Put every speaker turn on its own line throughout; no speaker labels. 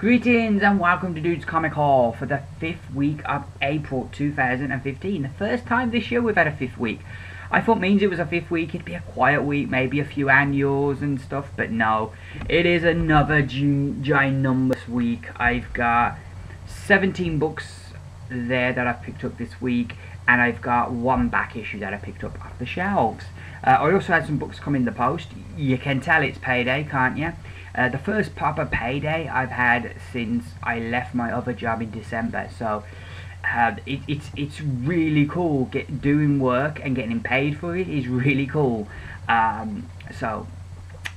Greetings and welcome to Dude's Comic Haul for the 5th week of April 2015. The first time this year we've had a 5th week. I thought means it was a 5th week, it'd be a quiet week, maybe a few annuals and stuff, but no. It is another ginormous week. I've got 17 books there that I've picked up this week, and I've got one back issue that I picked up off the shelves. I also had some books come in the post. You can tell it's payday, can't you? The first proper payday I've had since I left my other job in December, so it's really cool. Doing work and getting paid for it is really cool. So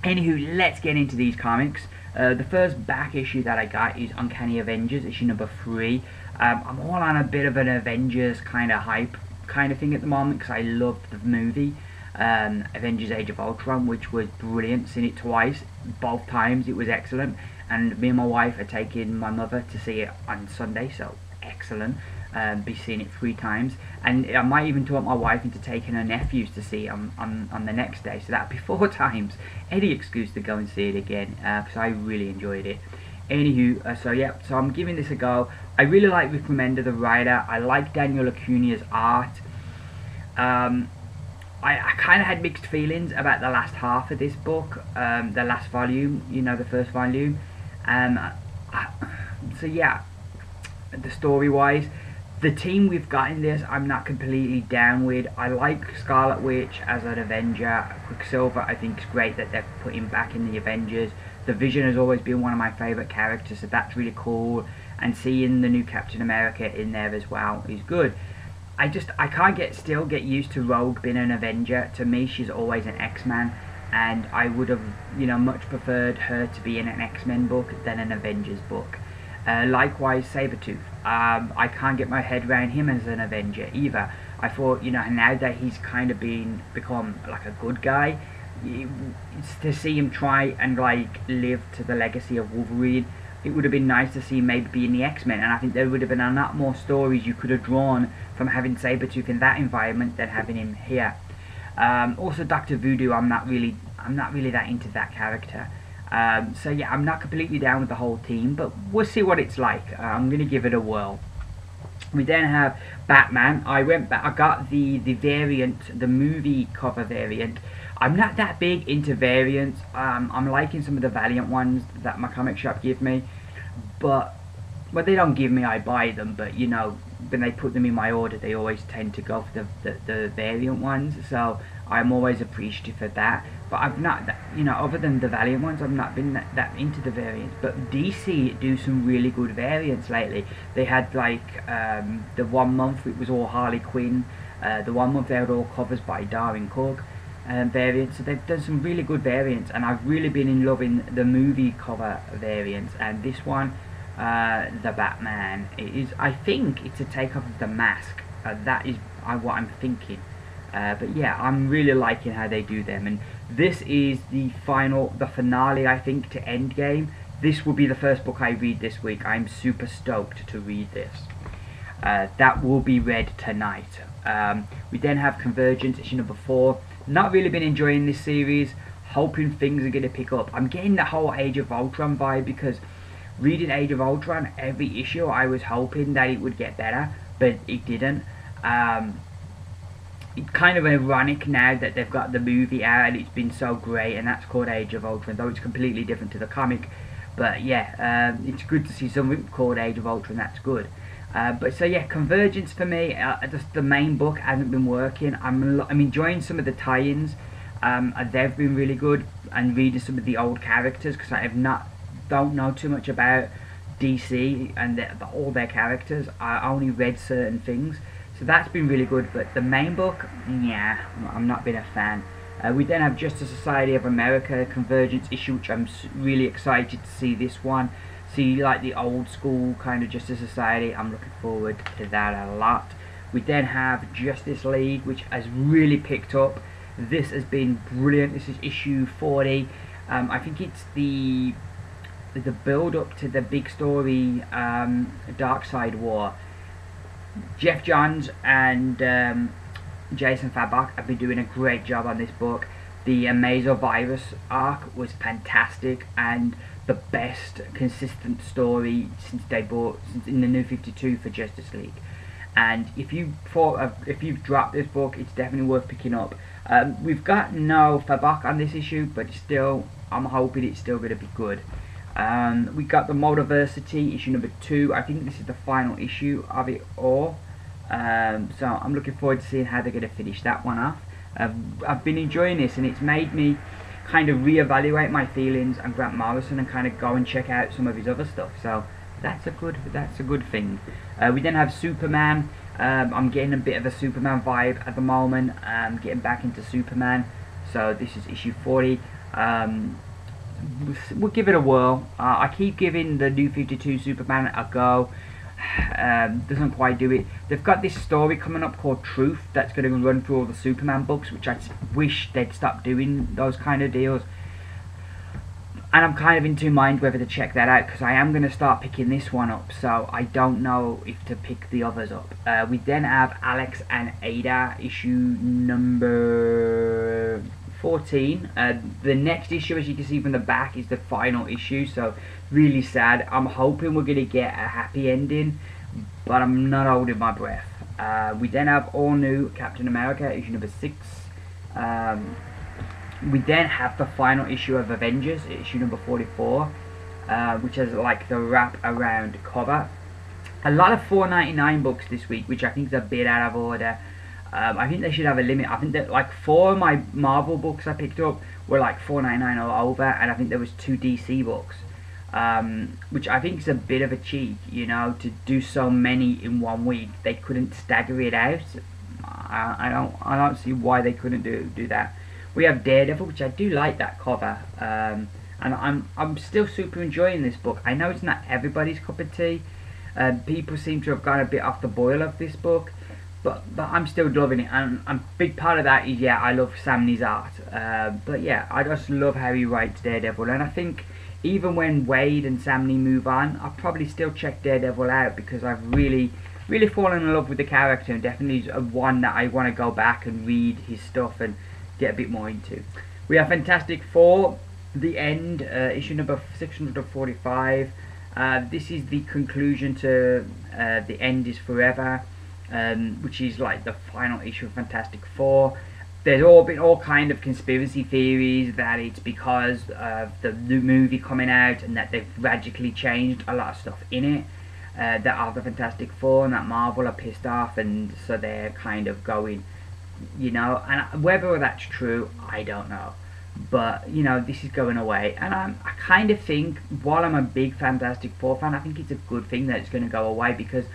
anywho, let's get into these comics. The first back issue that I got is Uncanny Avengers, issue number 3. I'm all on a bit of an Avengers kind of hype kind of thing at the moment because I love the movie. Avengers Age of Ultron, which was brilliant. Seen it twice, both times it was excellent, and me and my wife are taking my mother to see it on Sunday, so excellent. Be seeing it 3 times, and I might even talk my wife into taking her nephews to see it on the next day, so that'd be 4 times. Any excuse to go and see it again, because I really enjoyed it. Anywho, so I'm giving this a go. I really like Rick Remender, the writer. I like Daniel Acuna's art. I kind of had mixed feelings about the last half of this book, the last volume, you know, the first volume. So yeah, the story-wise, the team we've got in this, I'm not completely down with. I like Scarlet Witch as an Avenger. Quicksilver, I think it's great that they've put him back in the Avengers. The Vision has always been one of my favourite characters, so that's really cool. And seeing the new Captain America in there as well is good. I can't still get used to Rogue being an Avenger. To me, she's always an X-Man, and I would have, much preferred her to be in an X-Men book than an Avengers book. Likewise, Sabretooth. I can't get my head around him as an Avenger either. I thought, now that he's kind of become like a good guy, to see him try and live to the legacy of Wolverine, it would have been nice to see him maybe be in the X-Men, and I think there would have been a lot more stories you could have drawn from having Sabretooth in that environment than having him here. Also, Dr. Voodoo, I'm not really that into that character. So yeah, I'm not completely down with the whole team, but we'll see what it's like. I'm going to give it a whirl. We then have Batman. I got the variant, the movie cover variant. I'm not that big into variants. I'm liking some of the Valiant ones that my comic shop give me, but when they don't give me, I buy them. But when they put them in my order, they always tend to go for the variant ones. So I'm always appreciative of that. But I've not, other than the Valiant ones, I've not been that into the variants. But DC do some really good variants lately. They had the 1 month it was all Harley Quinn. The 1 month they had all covers by Darwin Cook. Variants, so they've done some really good variants, and I've really been in loving the movie cover variants. And this one, the Batman, I think it's a takeoff of the Mask. That is what I'm thinking. But yeah, I'm really liking how they do them, and this is the finale, I think, to Endgame. This will be the first book I read this week. I'm super stoked to read this. That will be read tonight. We then have Convergence, issue number 4. Not really been enjoying this series, hoping things are going to pick up. I'm getting the whole Age of Ultron vibe, because reading Age of Ultron, every issue I was hoping that it would get better, but it didn't. It's kind of ironic now that they've got the movie out and it's been so great, and that's called Age of Ultron, though it's completely different to the comic. But yeah, it's good to see something called Age of Ultron, that's good. But so yeah, Convergence for me, just the main book hasn't been working. I'm enjoying some of the tie-ins. They've been really good, and reading some of the old characters, because I don't know too much about DC and all their characters. I only read certain things, so that's been really good. But the main book, yeah, I'm not been a fan. We then have Justice Society of America Convergence issue, which I'm really excited to see this one. See the old school kind of Justice Society. I'm looking forward to that a lot. We then have Justice League, which has really picked up. This has been brilliant. This is issue 40. I think it's the build up to the big story, Darkseid War. Jeff Johns and Jason Fabok have been doing a great job on this book. The Amazo Virus arc was fantastic, and the best consistent story since in the New 52 for Justice League. And if you've dropped this book, it's definitely worth picking up. We've got no Fabok on this issue, but still, I'm hoping it's still going to be good. We got the Modelversity issue number 2. I think this is the final issue of it all. So I'm looking forward to seeing how they're going to finish that one off. I've been enjoying this, and it's made me kind of reevaluate my feelings on Grant Morrison and kind of go and check out some of his other stuff. So that's a good thing. We then have Superman. I'm getting a bit of a Superman vibe at the moment. Getting back into Superman. So this is issue 40. We'll give it a whirl. I keep giving the New 52 Superman a go. Doesn't quite do it. They've got this story coming up called Truth that's going to run through all the Superman books, which I wish they'd stop doing those kind of deals. And I'm kind of in two minds whether to check that out, because I am going to start picking this one up, so I don't know if to pick the others up. We then have Alex and Ada, issue number 14. The next issue, as you can see from the back, is the final issue, so really sad. I'm hoping we're going to get a happy ending, but I'm not holding my breath. We then have all new Captain America, issue number 6. We then have the final issue of Avengers, issue number 44, which has like the wrap around cover. A lot of $4.99 books this week, which I think is a bit out of order. I think they should have a limit. I think that like 4 of my Marvel books I picked up were like $4.99 or over, and I think there was 2 DC books, which I think is a bit of a cheat, you know, to do so many in one week. They couldn't stagger it out. I don't see why they couldn't do that. We have Daredevil, which I do like that cover, and I'm still super enjoying this book. I know it's not everybody's cup of tea. People seem to have gone a bit off the boil of this book, but I'm still loving it. And a big part of that is, yeah, I love Sam Neill's art. But yeah, I just love how he writes Daredevil, and I think even when Wade and Sam Neill move on, I'll probably still check Daredevil out, because I've really fallen in love with the character, and definitely one that I want to go back and read his stuff and get a bit more into. We have Fantastic Four, The End, issue number 645. This is the conclusion to The End is Forever, which is like the final issue of Fantastic Four. There's been all kind of conspiracy theories that it's because of the new movie coming out, and that they've radically changed a lot of stuff in it, that are the Fantastic Four, and that Marvel are pissed off, and so they're kind of going, you know, and whether that's true, I don't know. But, you know, this is going away, and I kind of think, while I'm a big Fantastic Four fan, I think it's a good thing that it's going to go away, because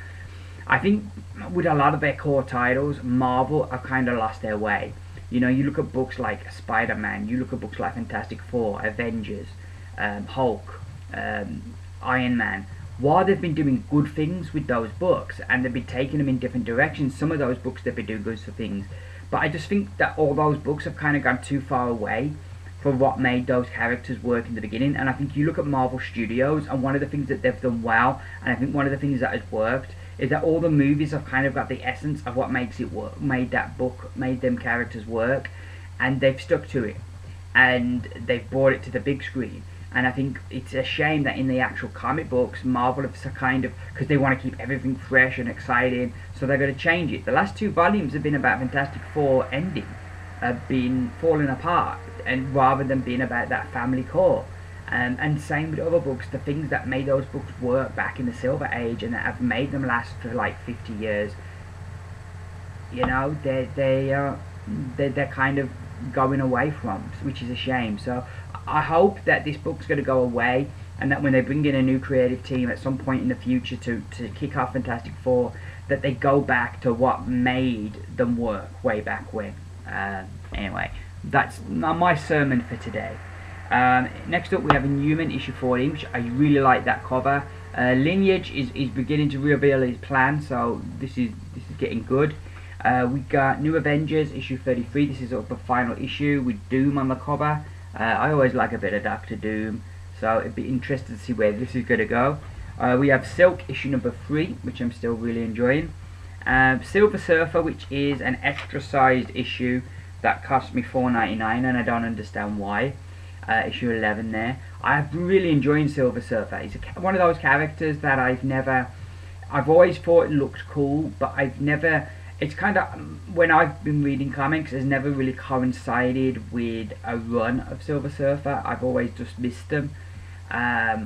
I think with a lot of their core titles, Marvel have kind of lost their way. You know, you look at books like Spider-Man, you look at books like Fantastic Four, Avengers, Hulk, Iron Man. While they've been doing good things with those books, and they've been taking them in different directions, some of those books they've been doing good things. But I just think that all those books have kind of gone too far away for what made those characters work in the beginning. And I think you look at Marvel Studios, and one of the things that they've done well, and I think one of the things that has worked, is that all the movies have kind of got the essence of what makes it work, made them characters work, and they've stuck to it, and they've brought it to the big screen. And I think it's a shame that in the actual comic books, Marvel have kind of, because they want to keep everything fresh and exciting, so they're going to change it. The last 2 volumes have been about Fantastic Four ending, falling apart, and rather than being about that family core. And same with other books, the things that made those books work back in the Silver Age and that have made them last for like 50 years, you know, they're kind of going away from, which is a shame. So I hope that this book's going to go away, and that when they bring in a new creative team at some point in the future to kick off Fantastic Four, that they go back to what made them work way back when. Anyway, that's my sermon for today. Next up we have a Newman issue 14, which I really like that cover. Lineage is beginning to reveal his plan, so this is getting good. We got New Avengers issue 33. This is the final issue with Doom on the cover. I always like a bit of Dr. Doom, so it'd be interesting to see where this is going to go. We have Silk issue number 3, which I'm still really enjoying. Silver Surfer, which is an extra sized issue that cost me $4.99, and I don't understand why. issue 11 there. I've been really enjoying Silver Surfer. He's one of those characters that I've always thought it looked cool, but I've never, it's kind of, when I've been reading comics, it's never really coincided with a run of Silver Surfer. I've always just missed them,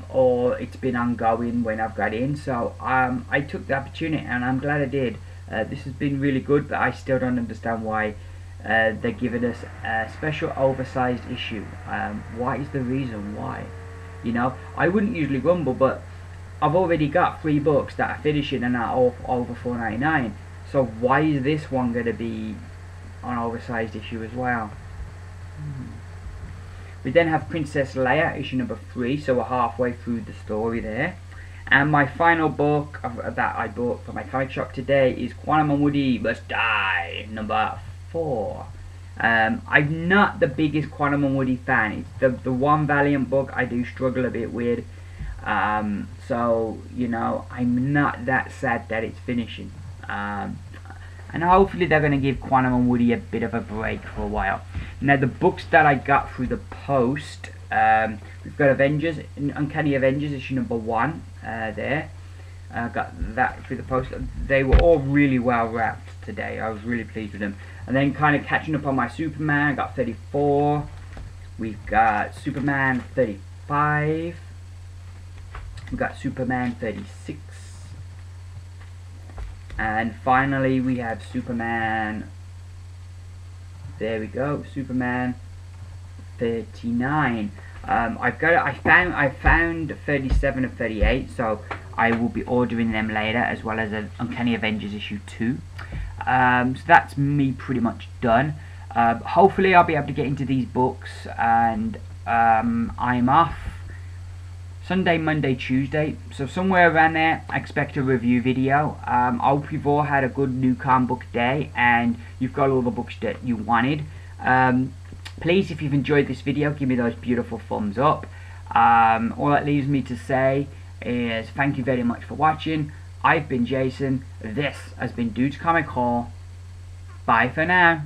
or it's been ongoing when I've got in, so I took the opportunity, and I'm glad I did. This has been really good, but I still don't understand why they're giving us a special oversized issue. What is the reason why? You know, I wouldn't usually grumble, but I've already got 3 books that are finishing and are all over $4.99. So why is this one going to be an oversized issue as well? We then have Princess Leia, issue number 3, so we're halfway through the story there. And my final book that I bought from my comic shop today is Quantum and Woody Must Die, number 4. I'm not the biggest Quantum and Woody fan. It's the one Valiant book I do struggle a bit with. So, you know, I'm not that sad that it's finishing. And hopefully they're going to give Quantum and Woody a bit of a break for a while. Now, the books that I got through the post, we've got Avengers, Uncanny Avengers, issue number 1 there. Got that through the post. They were all really well wrapped today. I was really pleased with them. And then kind of catching up on my Superman, I got 34. We've got Superman 35. We've got Superman 36. And finally we have Superman, there we go, Superman 39. I found 37 and 38, so I will be ordering them later, as well as an Uncanny Avengers issue 2. So that's me pretty much done. Hopefully I'll be able to get into these books, and I'm off Sunday, Monday, Tuesday, so somewhere around there I expect a review video. I hope you've all had a good new comic book day and you've got all the books that you wanted. Please, if you've enjoyed this video, give me those beautiful thumbs up. All that leaves me to say is thank you very much for watching. I've been Jason, this has been Dude's Comic Haul. Bye for now.